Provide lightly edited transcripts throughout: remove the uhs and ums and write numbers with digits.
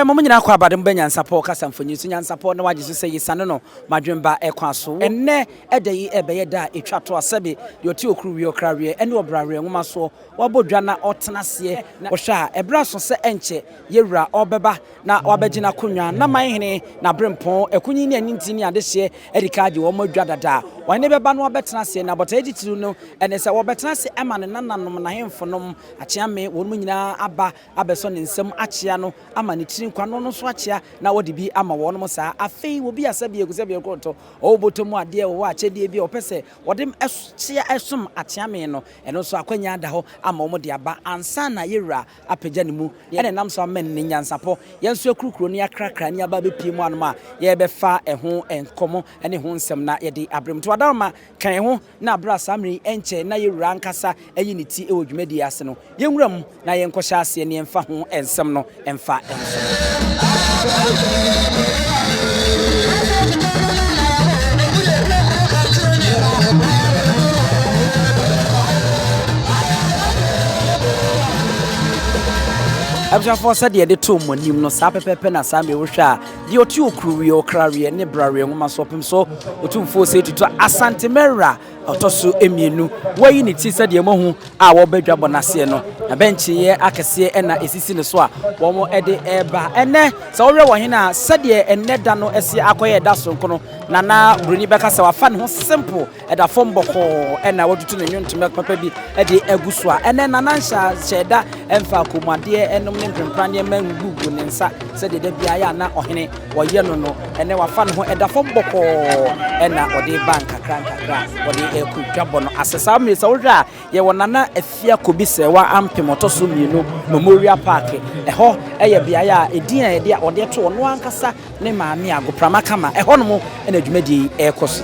mama nyina kwa abadem ba Nyansapo kasa mfonyi so Nyansapo na waje so sɛ yisane no madwemba ekwa so enne edayi ebeye da etwato asabe de oti okru wi okrawe ene obrare nwoma so wabodwa na otenase na ohwa ebra so sɛ enche yewura obeba na wabagina konwa na manhene na brempon ekunyi ni anyinti ni adehye edikaje wo madwa dada wane beba no obetenase na bota editiru no ene sɛ wobetenase ema ne nananom na hemfonom acheame wonmu nyina aba abeso ne nsem achea no ama ne tiri kwano no so achea na wodi bi ama wonom saa afei wo bi asabe ekusabe kronto obotomu ade wo achedie bi opese wodem achea esom acheame no eno so akwanya ada ho ama wo de aba ansa na yewura apagya ne mu ene nam so amen ne Nyansapo yenso akurukuro ne akrakra ne aba bepie mu anoma ye befa eho enkomo ene ho nsem na ye de abrem to adama kan ho na abra samri enche na yewura nkasa eyi ne ti ewo dwumadi ase no yenwuram na yenkɔhya ase ne emfa ho ensem no emfa Abja for said the two monim no sa pepe na sa me wo hwa de oti okruwi okrawe ne brare nwoma so pem so Otumfuo Oseii Tutu Asanteman otoso emienu wayi ne ti said ye mohu a wo badwa bonase no na benchi ye akese na esisi ne so a wo mo ede eba ene sa wo hwe wo hena said ye enne da no ese akoye da so nkono na broni beka sa wafa ne ho simple eda fom boko ena wotutu ne nwontum papa bi ede aguso a ene nanansha cheda emfa komade enom ne mpempane mangugu ne nsa said de bia ya na ohene wo ye no ene wafa ne ho eda fom boko ena ode bank kakra ode ekudwabo no asesa me sa wo hwa ye wonana afia kobise wa ampemoto so mienu Memorial Park eho eye bia ya edin a ede ode to no ankasa ne maame agoprama kama eho no mo ena dwumadi ekoso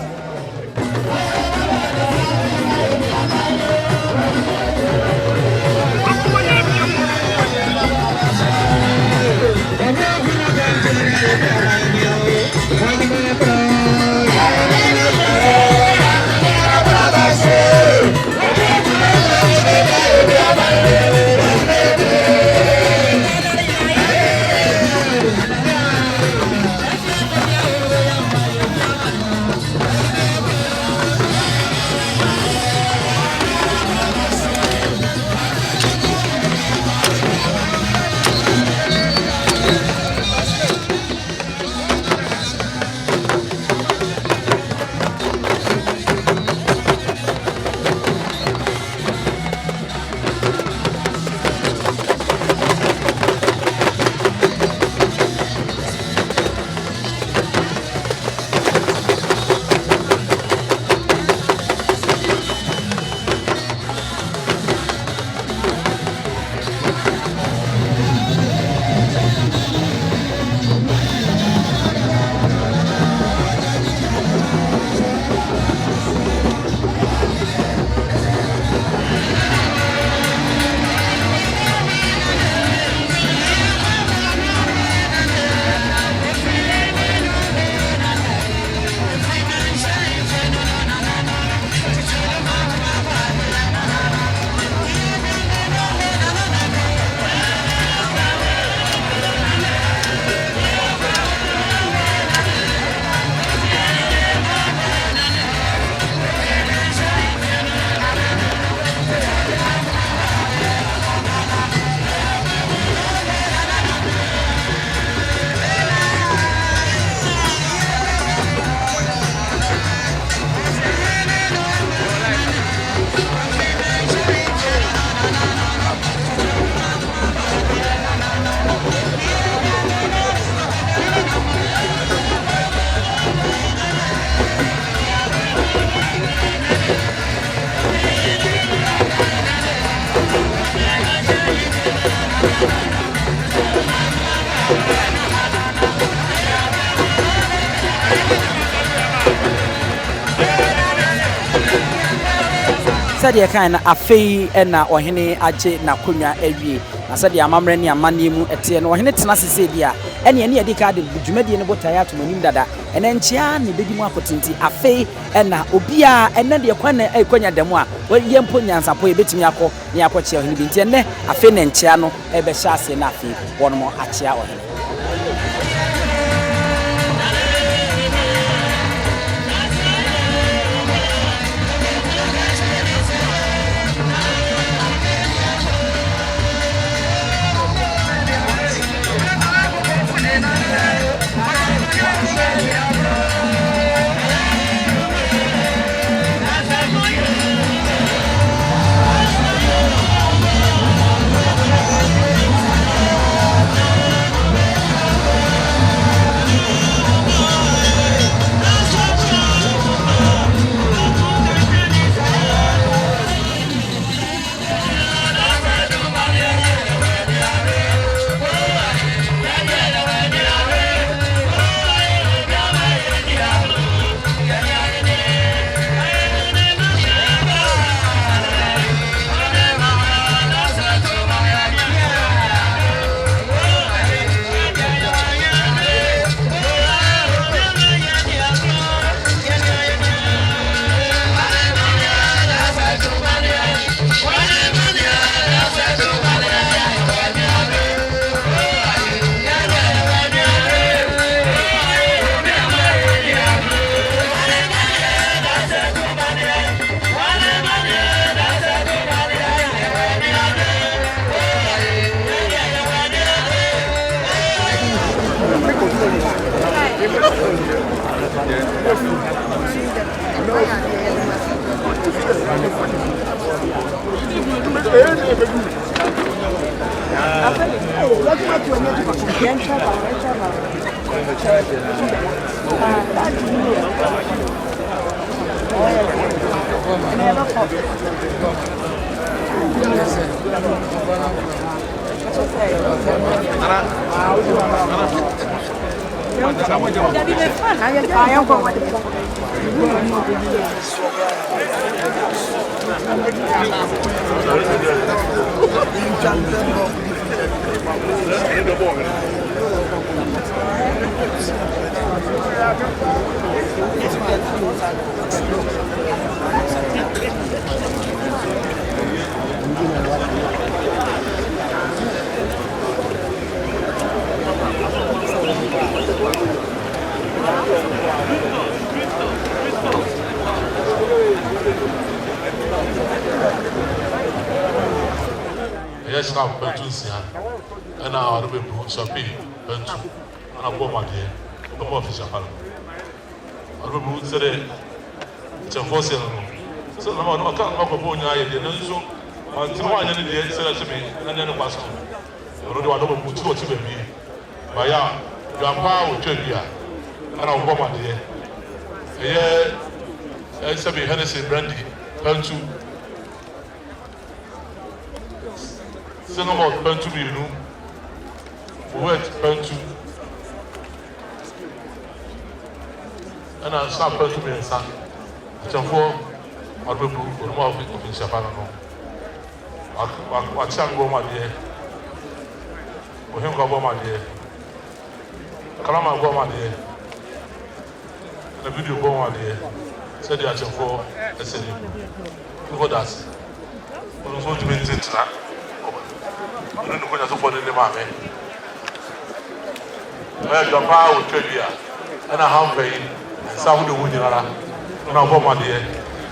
sadia kan na afei na ohene age na konwa awie na sadia amamre ne amane mu ete no ohene tena sese bia ene ene yedi ka de dwumadi ne botae atomanim dada ene nchia ne bedi mu akotenti afei na obia ene de kwana akonya demu a yempo Nyansapo ebetimi akọ ne akọche ohene bi nti ene afei ne nchia no ebe hya ase na afei wono mo achia ohene Yes, now, Bentusia, and now I'll be Sapi, Bentu, and a woman here, the officer. I'll be said it's a fossil. So, I can't walk upon you, and so until one and the said to me, and then a pastor. I don't want to put two to me. But yeah, Grandpa will tell you, and I'll woman here. Yeah, it's a bit Hennessy brandy, Bentu. C'est non mort Bentu nous ouais Bentu ana sa Bentu bien ça Otumfuo arbe bu o mo ofin chapa no wa chango ma de o hen ko ma de kala ma go ma de na video go ma de say the Otumfuo eseni for that on so to maintain that I don't know so for the mame. Well, the power will tell you, and I have pain, and some of the wood in a and I'll go my dear,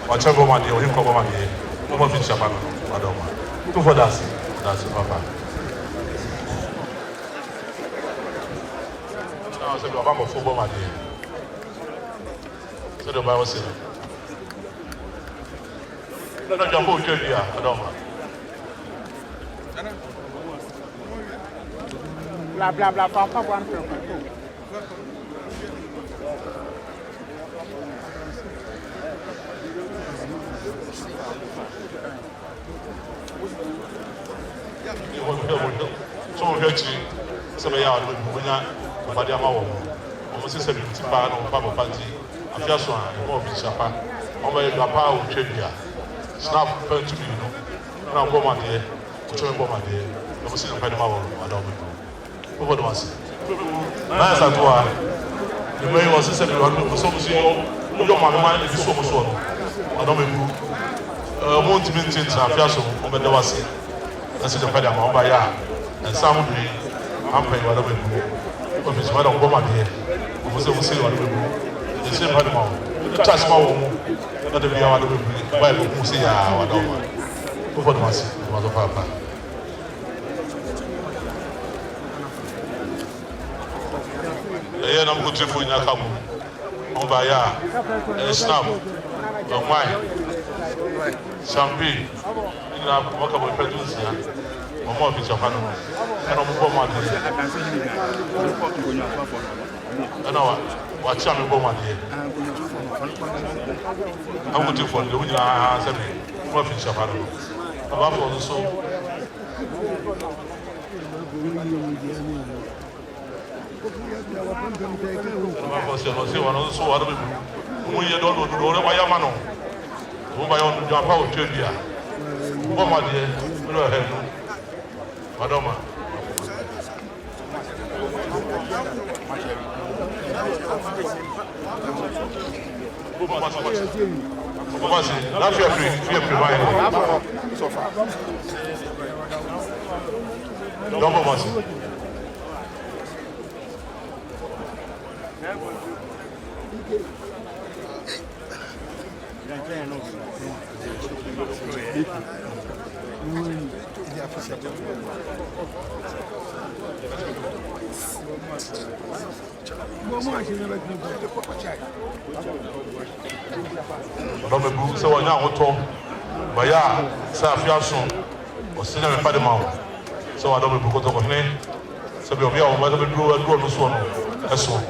or Chamber my dear, or him come my dear, no more fish up, madam. Two for that's Papa. Now I said, I'm a football, my dear. So the Bible said, no, jump over here, I don't know. Blah blah blah. Papa one. So here, some of y'all will be not about their mouth. Almost 70 pounds of Papa Panty. I'm just one, more of Chapa. On my papa will trade here. Snap pen to me, you know. Now go my dear, turn go my dear. I was in a pen of my dog. Over the ones. Nice at one. The way was said, you are so much. You don't mind if you so much. I don't know. Won't be in Fiasco, but there was it. That's the Padama by ya. And some of the I'm paying whatever you office madam go my dear. We say what we do. The same animal. The trust my woman. Not the way I want to be. Bible who say what over. Before the mass, the mother papa. I'm good for you. On by ya, snap, on wine, champagne, in a walkable pedals here, or more picture of animals, and on Boma. And now, watch out, Boma here. I'm looking for the winner, more picture of animals. Above all, so. Você não sou árabe. Mulher do outro vai amar não. Vou vai onde já para o teu dia. Vou madir, não é não. Madama. Vou fazer. Lá fui vai. Não vou fazer. Don't be so now auto. But yeah, so Appiah soon. Or send them a mouth. So I don't be because of me. So we are on whether we do a good one. That's all.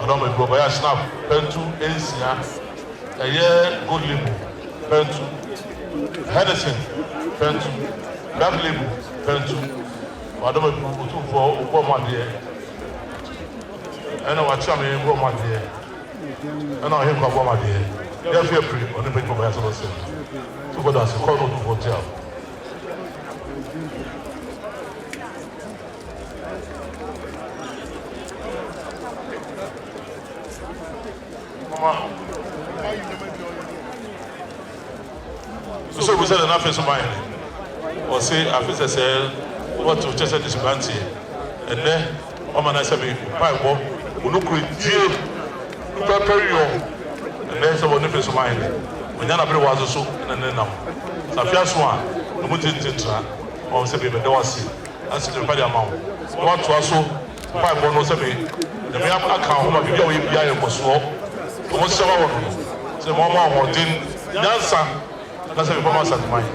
I don't be but yeah, snap. Pentu, Asia. A year good label. Pentu. Henderson. Pentu. Black label. Pentu. I don't be Otumfuo for my dear. I know what I'm in for my dear. I know him for my dear. They feel free on the paper by yourself. So for that, call Otumfuo hotel. So we said enough is mine. Or say, Afisa said, what to just this banty. And then, Oman I said, Bible, we look with dear, prepare you. And then someone if it's mine. When you're not was so, and then now. So Appiah Swan, the Mutin Titra, or say, but there was that's the body amount. What to also, Bible knows me. The mere account of your EBI was swap. What's the one? Say, Mama, or didn't Nyansapo. That's a performance at mine.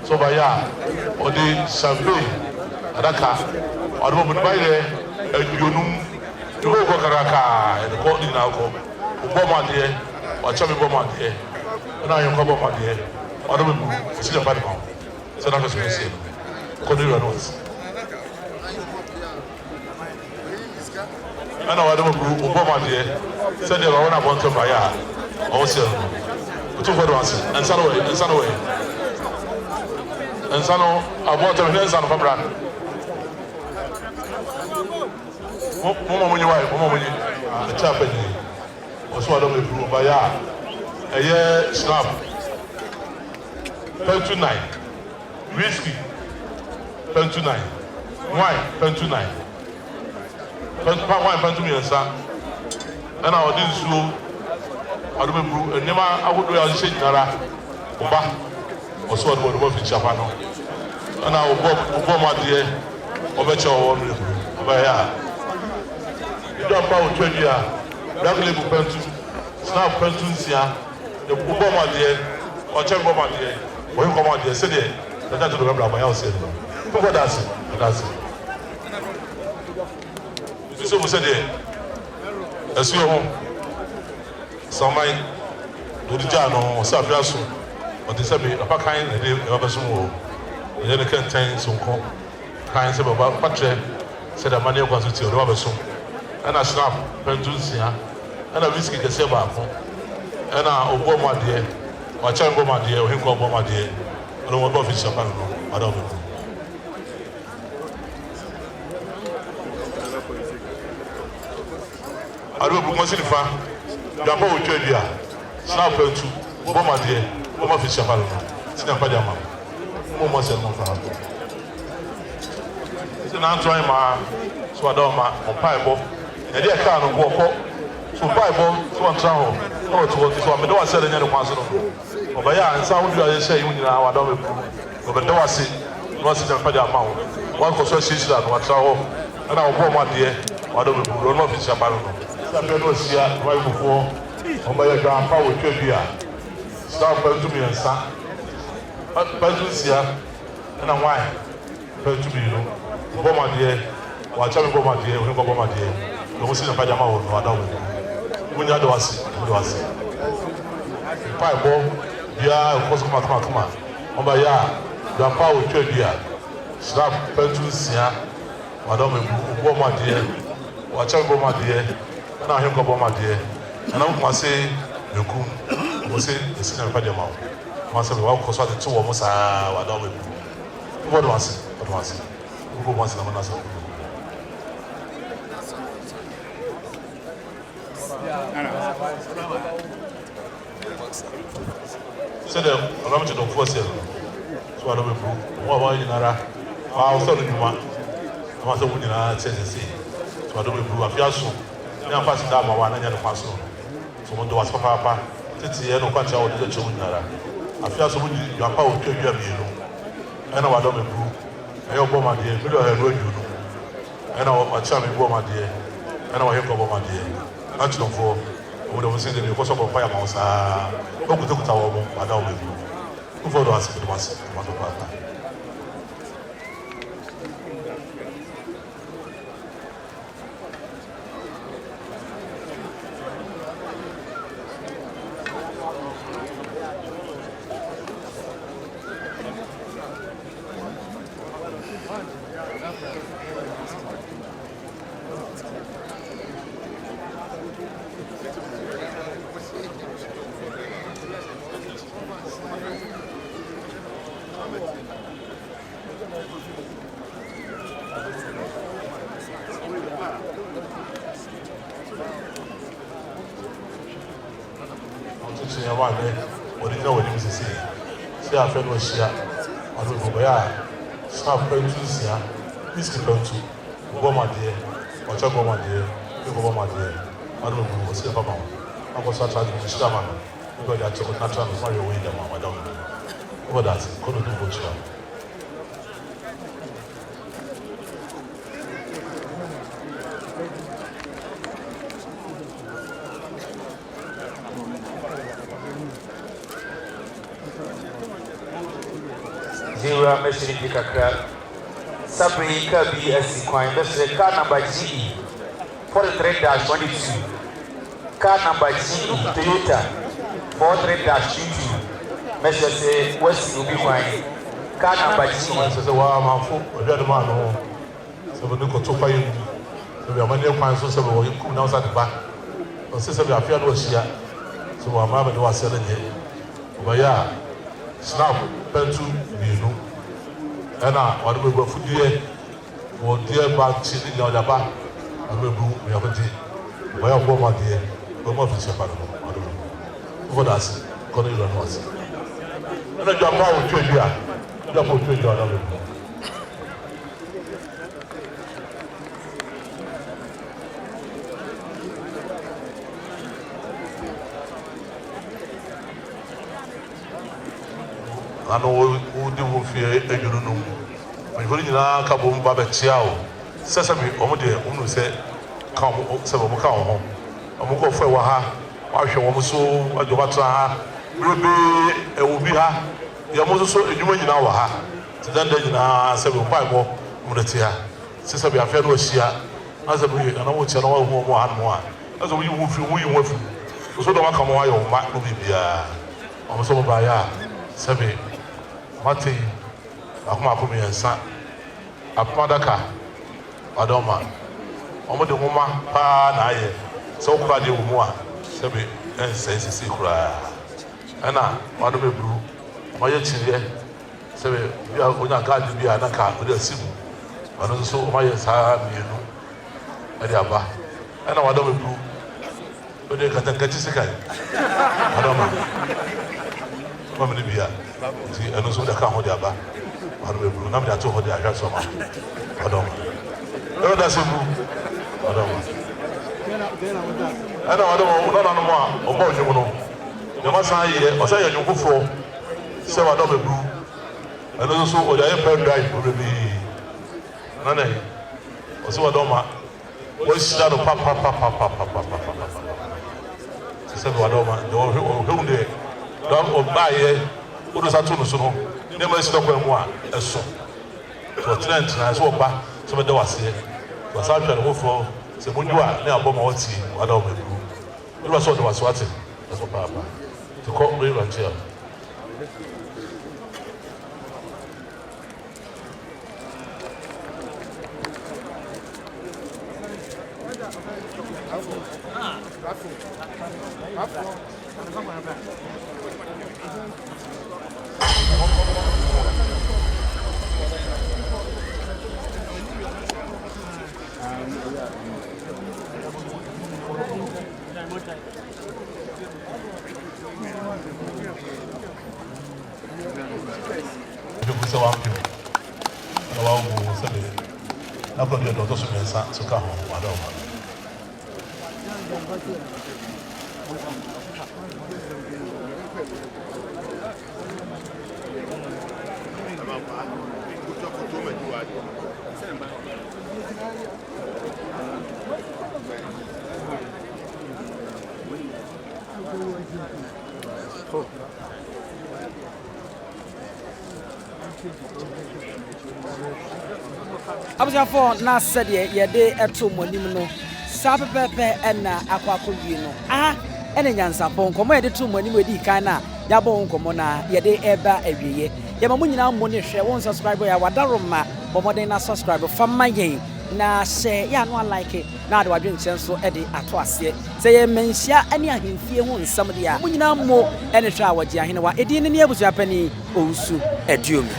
So by ya, or the champagne, Adaka, or the moment by there, you know, to go Caracas, and the court in Alco, Boma dear, or Chubby Boma dear, and I am Boma dear, or the woman, still a bad mouth. So that was me saying, Cordelia knows. I know I don't know Boma dear, said they were one about to buy ya, also. Two for the ones, and son away, and son away. And son of water and son of a brand. Mama, when you wife, Mama, when you a chap or so I don't improve by ya. A year snap. Pen to 9. Whiskey. Pen to 9. Wine, pen to 9. Wine, pen to me, and son. And our this slow. I remember, and never I would wear a shade Nara, Oba, or so I would work in Chapano. And I will go, my dear, over your own. By you don't power 20 years, black label pentu, snap pentus here, the Obama dear, or Chamber, my dear, or you come out there, say there, that's the remember my house. Who that's it? That's it. This was said there, as your home. Somebody do the job on Appiah soon, but they said, "Apa kind and they have a small." And then they can't tell some kind of about Patrick said that money was to your soon. And I snap, Pentusia, and a whiskey can say about and I Obama dear, or Chamber dear, or him called Obama dear. I don't want to fish up. I don't know. I don't want to see the farm. Dapa o twa dia snap pentu Obama dear Obama fish apalo sina pa dia ma mo se mo fa to se na try ma so adoma on piebo e dey ka no go so piebo so on traho no to so me do ase le nyane kwanso no obaya ansa wo du aye say nyina wa adoma bu obe do ase no ase dem pade ama wo wa ko so sisi da no traho na wo bo ma de wa adoma bu no fi sha ba no sa be no sia wa ibufo obaya ga pa wo twabia sta pa tu mi ansa pa tu sia na why pa tu bi no bo ma de wa cha mi bo ma de wo ko bo ma de no si na pade ama wo no adoma munya do ase pa bo bia ko so kuma oba ya da pa wo twabia sta pa tu sia wa adoma bu bo ma de wa cha bo ma de na he ko bo ma de na mo se yoku mo se esi na pade ama wo mo se wa ko so ate to wo mo sa wa adoma bu bo do ase bu mo ase na mo na so so the I'm to do force so I don't know what you know I so you want I so we na say so I don't know afia so na pass that ma wa na nya no pass so mo do was papa tete e no kwa cha o de che nyara afia so mo you apa o twedua mi no e na wa do me bu e obo ma de mi do he no adu no e na wa cha me bo ma de e na wa he ko bo ma de Otumfuo we don't see the because of fire mouse o kuta wo mo ada o mebu o fo do ase do ase ma do papa I feel no share. I don't know where. Staff pensions here. This pension. Go my dear. Watch out, go my dear. You go my dear. I don't know what's the problem. I was trying to share man. Because I took not trying to find your way down. I don't know. What that's couldn't do much. Zero machine kakra Sabri Kabi as coin the car number GE 43-22 car number GE Toyota 43-22 measure say West will be fine car number GE says wow man for the man so we go to fire so we are money pan so we come now at the back on say we are fear no share so we are mama do was selling here but yeah snap pentu binu ena wadu be fudie wo die ba chi ni oda ba adu bu me afati wa ya bo ma die bo ma fi se pa no adu ko das ko ni lo no ase ena ja pa o twedua ja po twedua da be ano wo di wo fi edwunu no mo hori nyina ka bo mba be tia o sesa mi o mo de o no se ka mo se bo mo ka ho o mo ko fo wa ha wa hwe wo mo so ajoba tra ha rebe e wo bi ha ya mo so edwuma nyina wa ha ti dan da nyina se bo pa mo mo de tia sesa bi afia no hia na se bo yi na wo tia na wa hu mo ha no a na se wo yi wo fi wo yi wo fi so do ma ka mo wa yo ma no bibia o mo so mo ba ya sebe mati akuma akumi yansa apadaka adoma omo de homa pa na aye so kura de wo mu a sebe nsensisi kura ana wado bebru omaye chire sebe bia onya gadi bia na ka ode asimu wano so omaye sa mienu ade aba ana wado bebru ode katankati sikai adoma mama bia ti eno so da ka ho de aba wado bebru na me da to ho de ahwa so ma adoma that's a move. I don't know. About you know. You must say, or say you go for 7 blue. And also, what I have drive will be Nane. Or so I don't know. What's that? Papa. Said, I don't know. Who day? Don't buy it. What is that to the never stop when one as so. So, Trent, I saw back. Some of the was here. Was out and for some when you are now bomb or tea. I don't know. It was what was watching. That's what Papa. To call me right here. Abujafo na said ye de eto monim no sa pepepe na akwakowie no ene Nyansapo nkomo ye de to monim wedi kan na yabo nkomo na ye de eba awieye ye ma munyina mo ne hwe won subscribe ya wadaroma bomoden na subscribe fa mayen na share ya no like na de wadwen chenso e de ato ase se ye menhia ani ahemfie ho nsam de ya munyina mo ene hwe a wagi ahene wa edi ne abusua pani ousu eduomi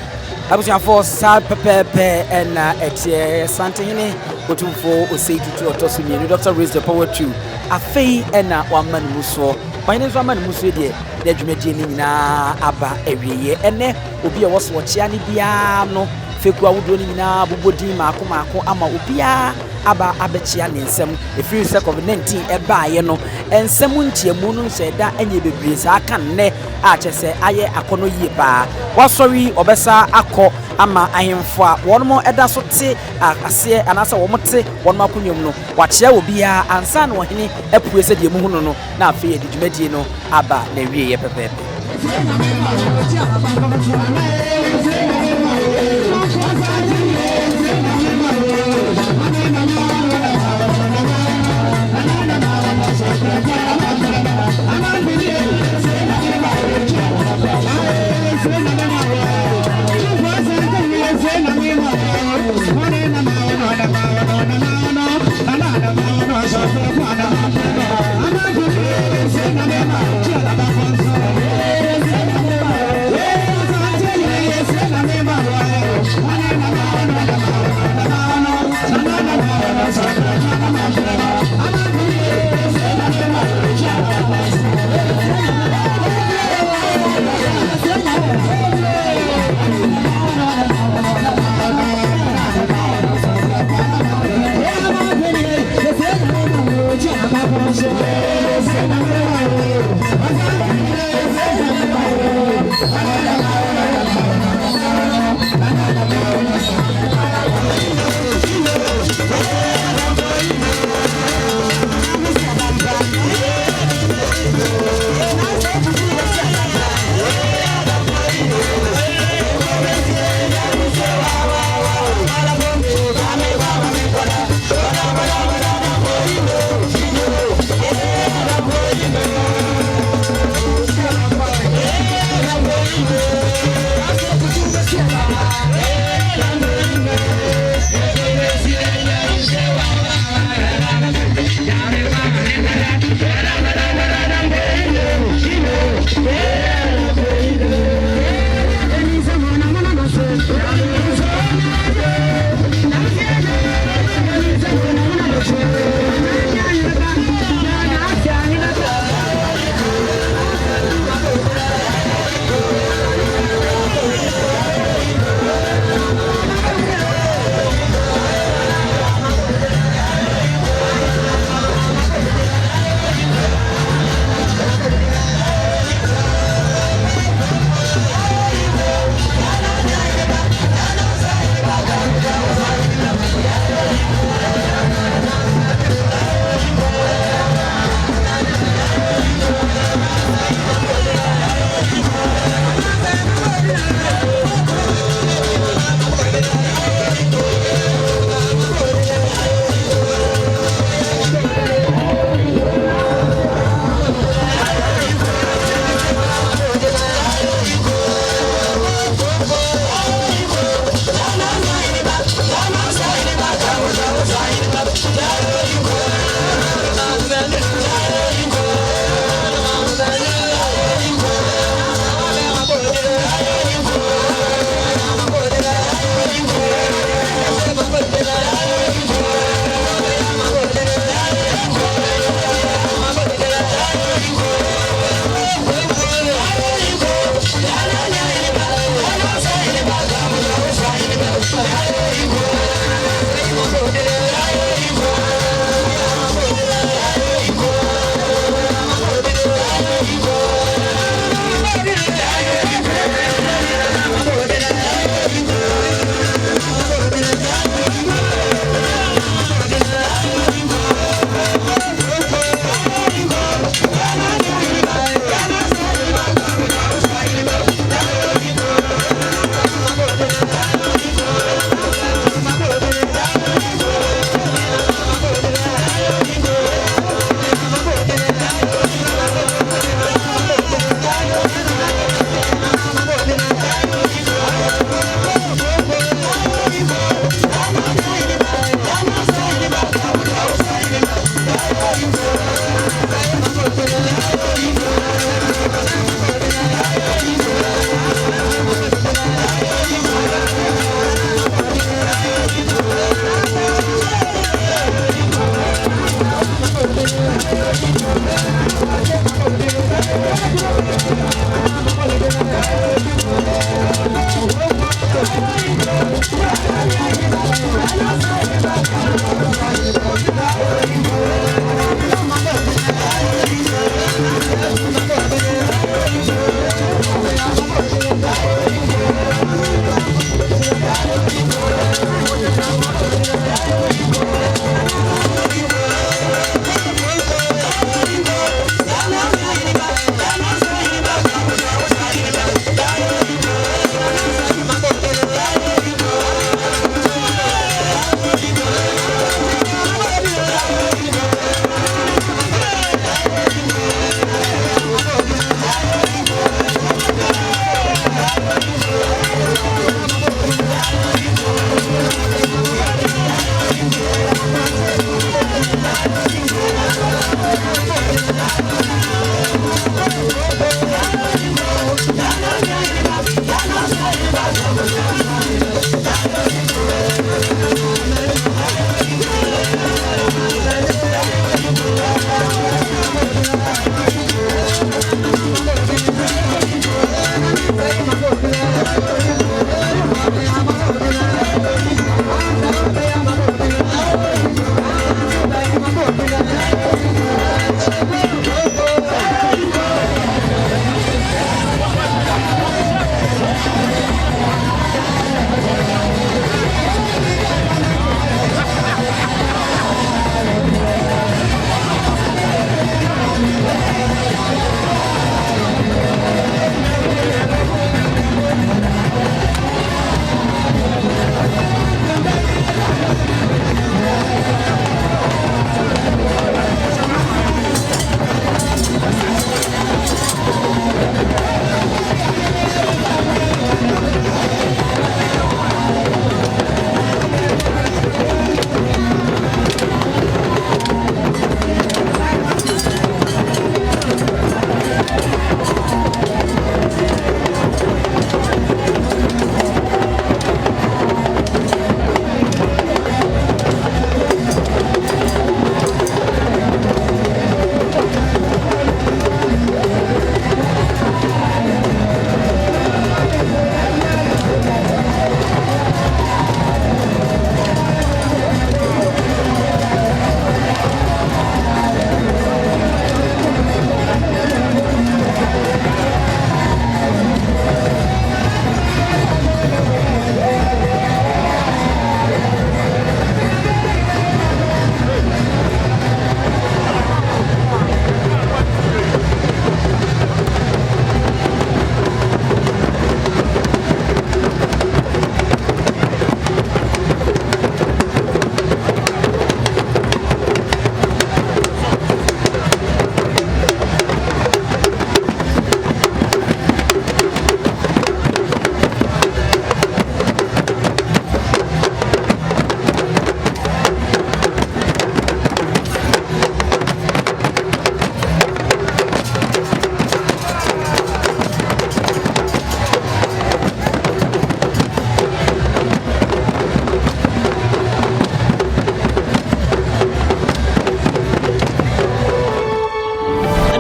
Abusua sa pepepe na etie Asanteman Otumfuo Oseii Tutu Otosumi Dr. Raise the Power to Afei na waman muso Wanyene so aman muso de dwumadi ni nyina aba awieye ene obi a woso wochia ni bia no feku awudo ni nyina bobodi maako ama obia aba abechia ne nsem efiri se COVID-19 ebaaye no ensem ntiamu no nseda anye bebre sa aka nne a chese aye akono yie pa wasori obesa akọ ama ahemfo a wonmo eda so te ase anasa womote wonmo akonwam no wachia obia ansa na ohene epue se de mu hunu no na afei edwumadi no aba na wieye pepepe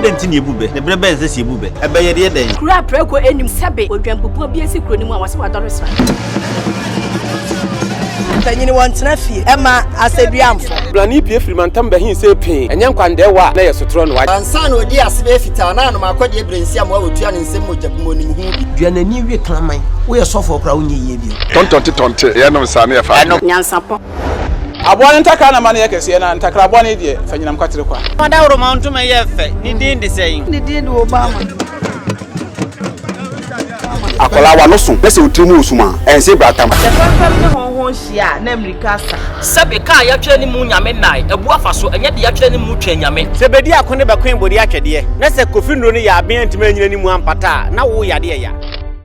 Denti ni bube ne brebe nse si bube ebe ye de den kura preko enim sebe odwampopo bi esi kuro ni mu awase wadoresa tanyini wontena fie ema aseduamfo blani pie frimantam behin se pin enye nkwande wa na yesotro no wa ansa na odi asebe fita na no makode ebrensi am wa otua ne nsem mojapmo nim hu bi duanani wie klaman wo ye sofo kra wo nye yie bi tontonte ye no sa na ye fa Nyansapo abone ntaka na mane yakese na ntakra abone die fanyinam kwatere kwa wada woro ma ntuma ye fe ni din de sei ni din de Obama akola wa no so pese otrimu osuma ense bratam ne honhon hia na America sebe ka ya twa ni mu nyame nai ebu afaso enye de ya twa ni mu twa nyame sebedi akone bekwen bodi atwede na se kofi nro ni ya aben ntima nyina ni mu ampata na wo yade ya